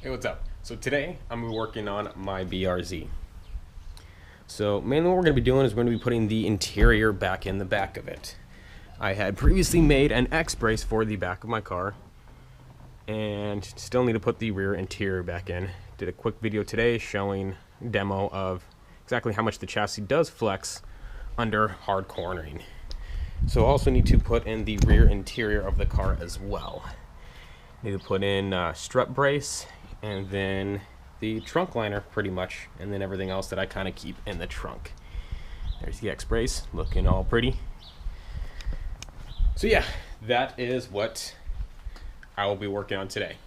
Hey, what's up? So today I'm going to be working on my BRZ. So mainly what we're going to be doing is we're going to be putting the interior back in the back of it. I had previously made an X brace for the back of my car and still need to put the rear interior back in. Did a quick video today showing a demo of exactly how much the chassis does flex under hard cornering. So I also need to put in the rear interior of the car as well. Need to put in strut brace and then the trunk liner pretty much, and then everything else that I kind of keep in the trunk. There's the X brace looking all pretty. So yeah, that is what I will be working on today.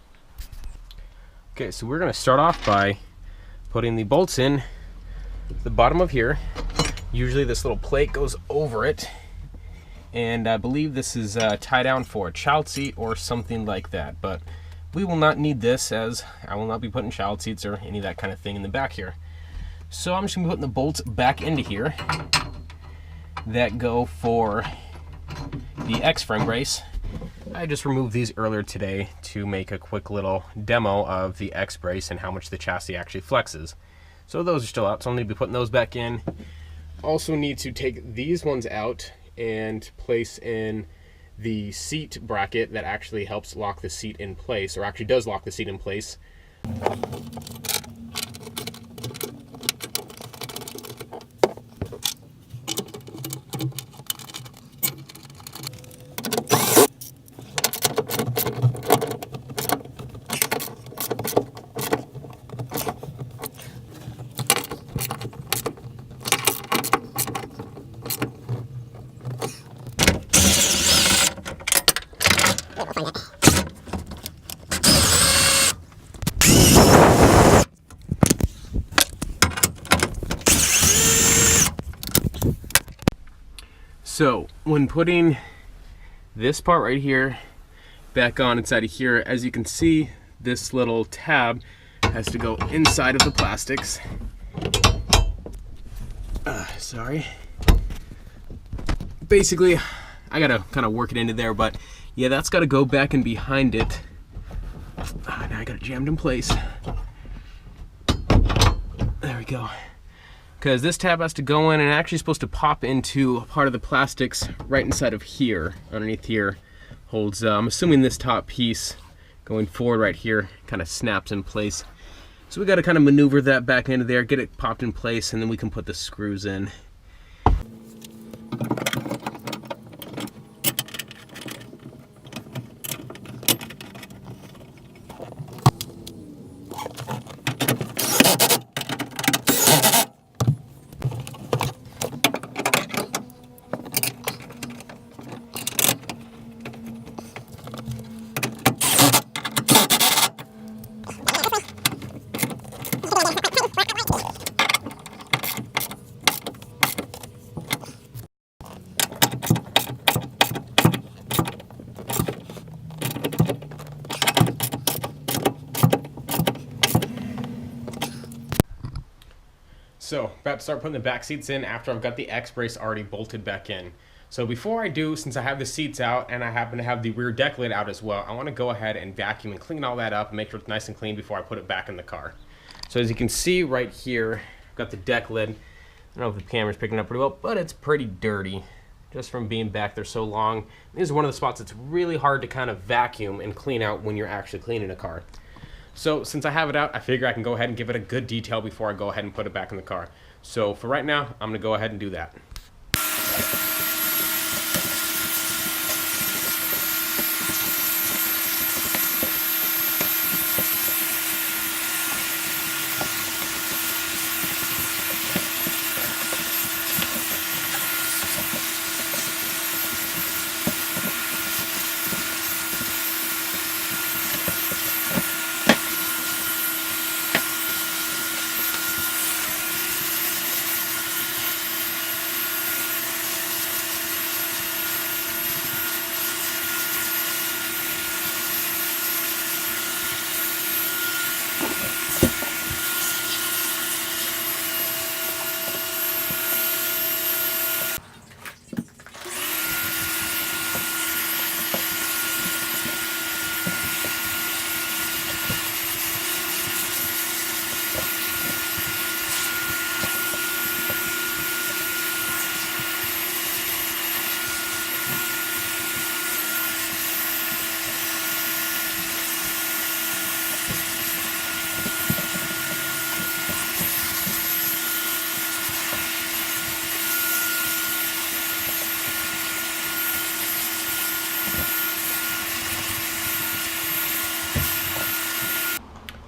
Okay, so we're going to start off by putting the bolts in the bottom of here. Usually this little plate goes over it, and I believe this is tie down for a child seat or something like that, but we will not need this as I will not be putting child seats or any of that kind of thing in the back here. So I'm just going to be putting the bolts back into here that go for the X-frame brace. I just removed these earlier today to make a quick little demo of the X brace and how much the chassis actually flexes. So those are still out, so I'll need to be putting those back in. Also need to take these ones out and place in the seat bracket that actually helps lock the seat in place, or actually does lock the seat in place. So when putting this part right here back on inside of here, as you can see, this little tab has to go inside of the plastics. Sorry. Basically, I gotta kind of work it into there, but yeah, that's gotta go back in behind it. Now I got it jammed in place. There we go. Because this tab has to go in and actually supposed to pop into a part of the plastics right inside of here, underneath here. Holds, I'm assuming this top piece going forward right here kind of snaps in place. So we got to kind of maneuver that back into there, get it popped in place, and then we can put the screws in. So, about to start putting the back seats in after I've got the X brace already bolted back in. So before I do, since I have the seats out and I happen to have the rear deck lid out as well, I want to go ahead and vacuum and clean all that up and make sure it's nice and clean before I put it back in the car. So as you can see right here, I've got the deck lid. I don't know if the camera's picking up pretty well, but it's pretty dirty just from being back there so long. This is one of the spots that's really hard to kind of vacuum and clean out when you're actually cleaning a car. So since I have it out, I figure I can go ahead and give it a good detail before I go ahead and put it back in the car. So for right now, I'm going to go ahead and do that.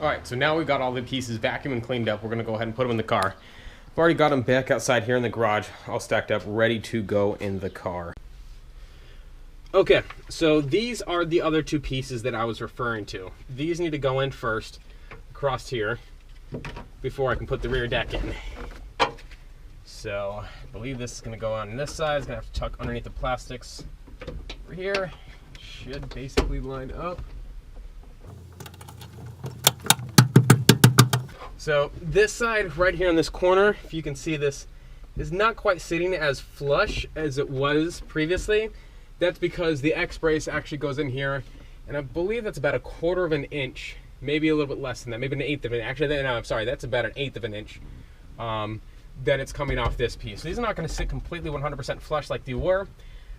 Alright, so now we've got all the pieces vacuumed and cleaned up. We're going to go ahead and put them in the car. I've already got them back outside here in the garage, all stacked up, ready to go in the car. Okay, so these are the other two pieces that I was referring to. These need to go in first, across here, before I can put the rear deck in. So I believe this is going to go on this side. It's going to have to tuck underneath the plastics over here. Should basically line up. So this side right here in this corner, if you can see this, is not quite sitting as flush as it was previously. That's because the X brace actually goes in here, and I believe that's about 1/4 of an inch, maybe a little bit less than that, maybe 1/8 of an inch. Actually, no, I'm sorry, that's about 1/8 of an inch that it's coming off this piece. So these are not going to sit completely 100% flush like they were,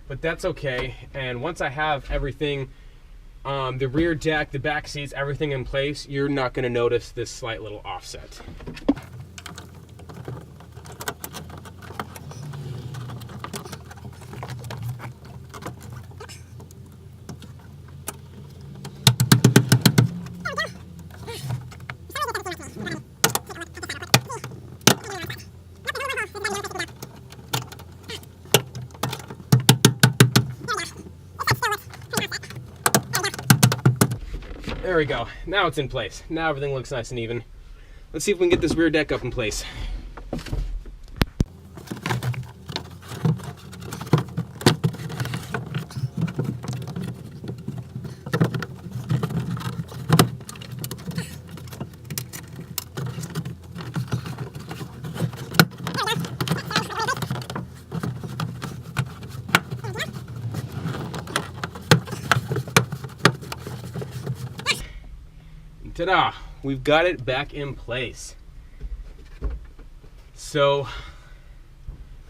but that's okay. And once I have everything, the rear deck, the back seats, everything in place, you're not going to notice this slight little offset. There we go. Now it's in place. Now everything looks nice and even. Let's see if we can get this rear deck up in place. Ta-da! We've got it back in place. So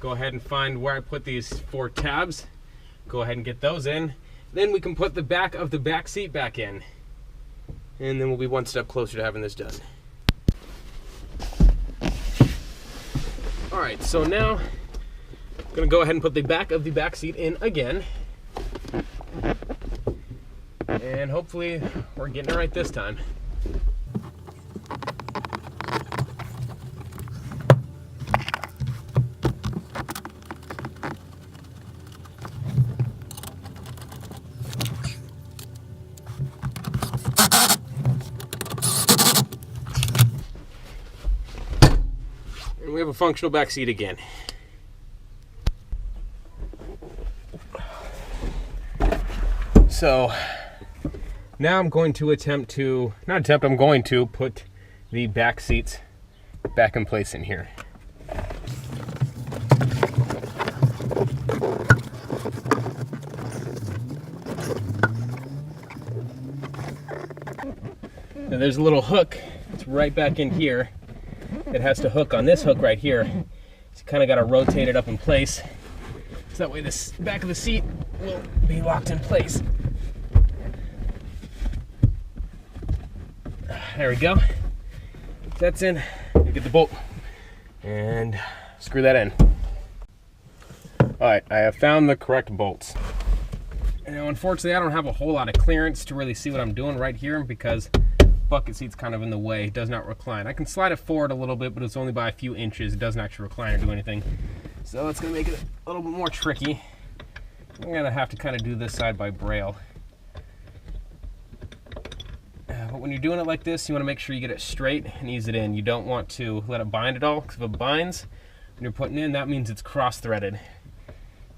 go ahead and find where I put these 4 tabs. Go ahead and get those in. Then we can put the back of the back seat back in. And then we'll be one step closer to having this done. Alright, so now I'm going to go ahead and put the back of the back seat in again. And hopefully we're getting it right this time. And we have a functional back seat again. So now I'm going to I'm going to put the back seats back in place in here. Now there's a little hook that's right back in here. It has to hook on this hook right here. So you kind of got to rotate it up in place. So that way this back of the seat will be locked in place. There we go. That's in. You get the bolt and screw that in. Alright, I have found the correct bolts. Now unfortunately I don't have a whole lot of clearance to really see what I'm doing right here because the bucket seat's kind of in the way. It does not recline. I can slide it forward a little bit, but it's only by a few inches. It doesn't actually recline or do anything. So it's going to make it a little bit more tricky. I'm going to have to kind of do this side by braille. But when you're doing it like this, you want to make sure you get it straight and ease it in. You don't want to let it bind at all, because if it binds, when you're putting in, that means it's cross-threaded.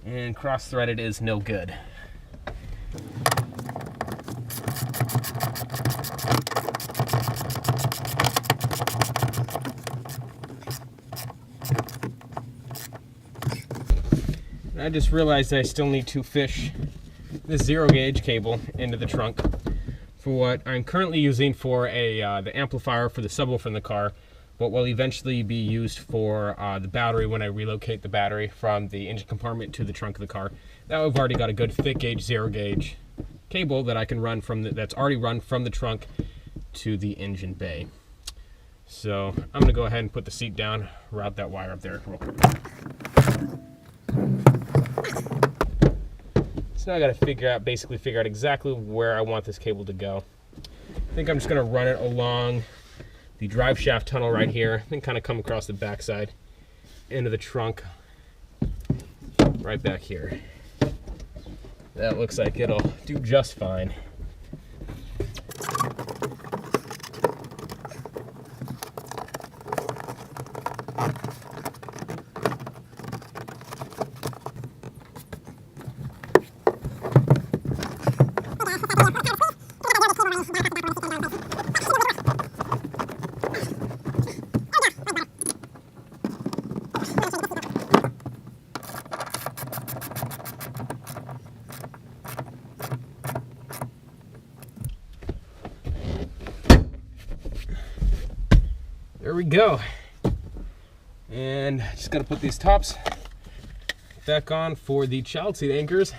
And cross-threaded is no good. And I just realized I still need to fish this 0-gauge cable into the trunk for what I'm currently using for the amplifier for the subwoofer in the car, but will eventually be used for the battery when I relocate the battery from the engine compartment to the trunk of the car. Now I've already got a good thick gauge 0-gauge cable that I can run from that's already run from the trunk to the engine bay. So I'm going to go ahead and put the seat down, route that wire up there real quick. So now I got to basically figure out exactly where I want this cable to go. think I'm just gonna run it along the drive shaft tunnel right here, then kind of come across the backside into the trunk right back here. That looks like it'll do just fine. There we go. And just gotta put these tops back on for the child seat anchors.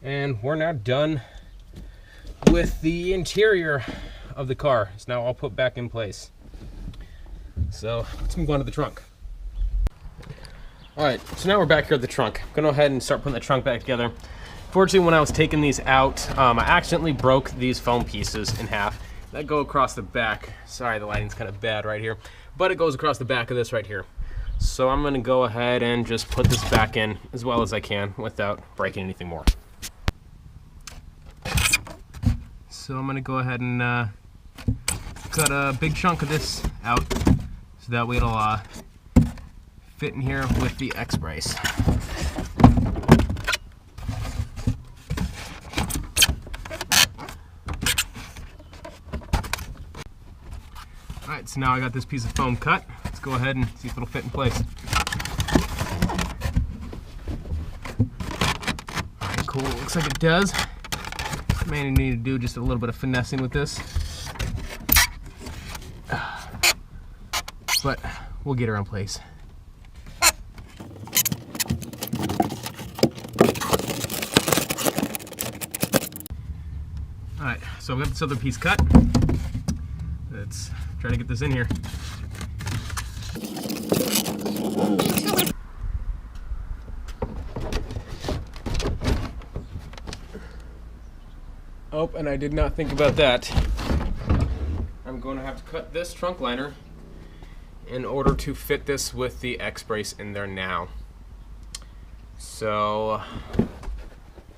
And we're now done with the interior of the car. It's now all put back in place. So let's move on to the trunk. All right, so now we're back here at the trunk. I'm gonna go ahead and start putting the trunk back together. Fortunately, when I was taking these out, I accidentally broke these foam pieces in half that go across the back. Sorry, the lighting's kind of bad right here, but it goes across the back of this right here. So I'm gonna go ahead and just put this back in as well as I can without breaking anything more. So I'm gonna go ahead and cut a big chunk of this out so that way it'll fit in here with the X-brace. Alright, so now I got this piece of foam cut. Let's go ahead and see if it'll fit in place. Alright, cool, looks like it does. May need to do just a little bit of finessing with this. But we'll get her in place. Alright, so I've got this other piece cut. Let's try to get this in here. Oh, and I did not think about that. I'm going to have to cut this trunk liner in order to fit this with the X-brace in there now. So,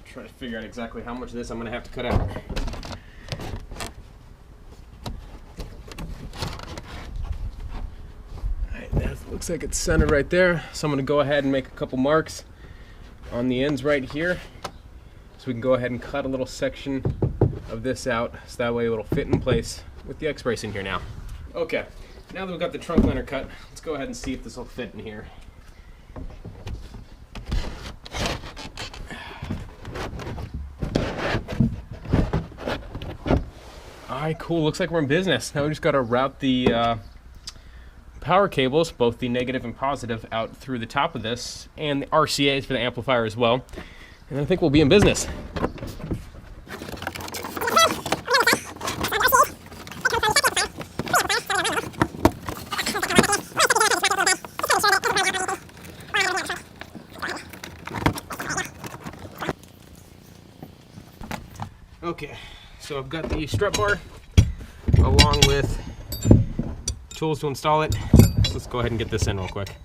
try to figure out exactly how much of this I'm going to have to cut out. Alright, that looks like it's centered right there. So I'm going to go ahead and make a couple marks on the ends right here. So we can go ahead and cut a little section of this out so that way it'll fit in place with the X-brace in here now. Okay, now that we've got the trunk liner cut, let's go ahead and see if this will fit in here. Alright, cool. Looks like we're in business. Now we just got to route the power cables, both the negative and positive, out through the top of this, and the RCAs for the amplifier as well. And I think we'll be in business. Okay, so I've got the strut bar along with tools to install it. So let's go ahead and get this in real quick.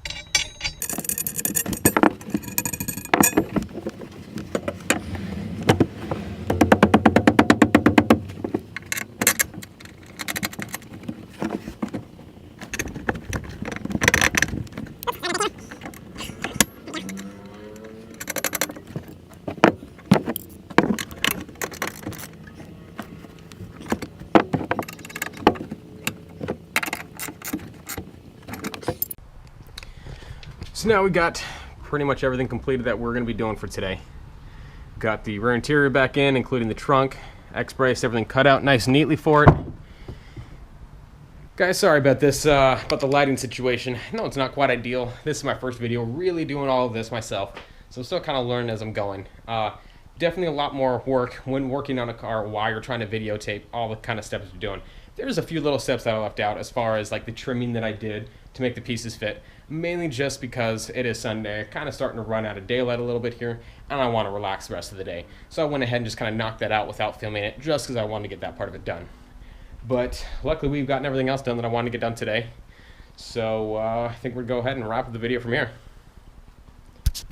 So now we got pretty much everything completed that we're going to be doing for today. Got the rear interior back in, including the trunk, X-brace, everything cut out nice and neatly for it. Guys, sorry about this, about the lighting situation. No, it's not quite ideal. This is my first video really doing all of this myself, so I'm still kind of learning as I'm going. definitely a lot more work when working on a car while you're trying to videotape all the kind of steps you're doing. There's a few little steps that I left out as far as like the trimming that I did to make the pieces fit, mainly just because it is Sunday, kind of starting to run out of daylight a little bit here, and I want to relax the rest of the day. So I went ahead and just kind of knocked that out without filming it, just because I wanted to get that part of it done. But luckily we've gotten everything else done that I wanted to get done today. So I think we'll go ahead and wrap up the video from here.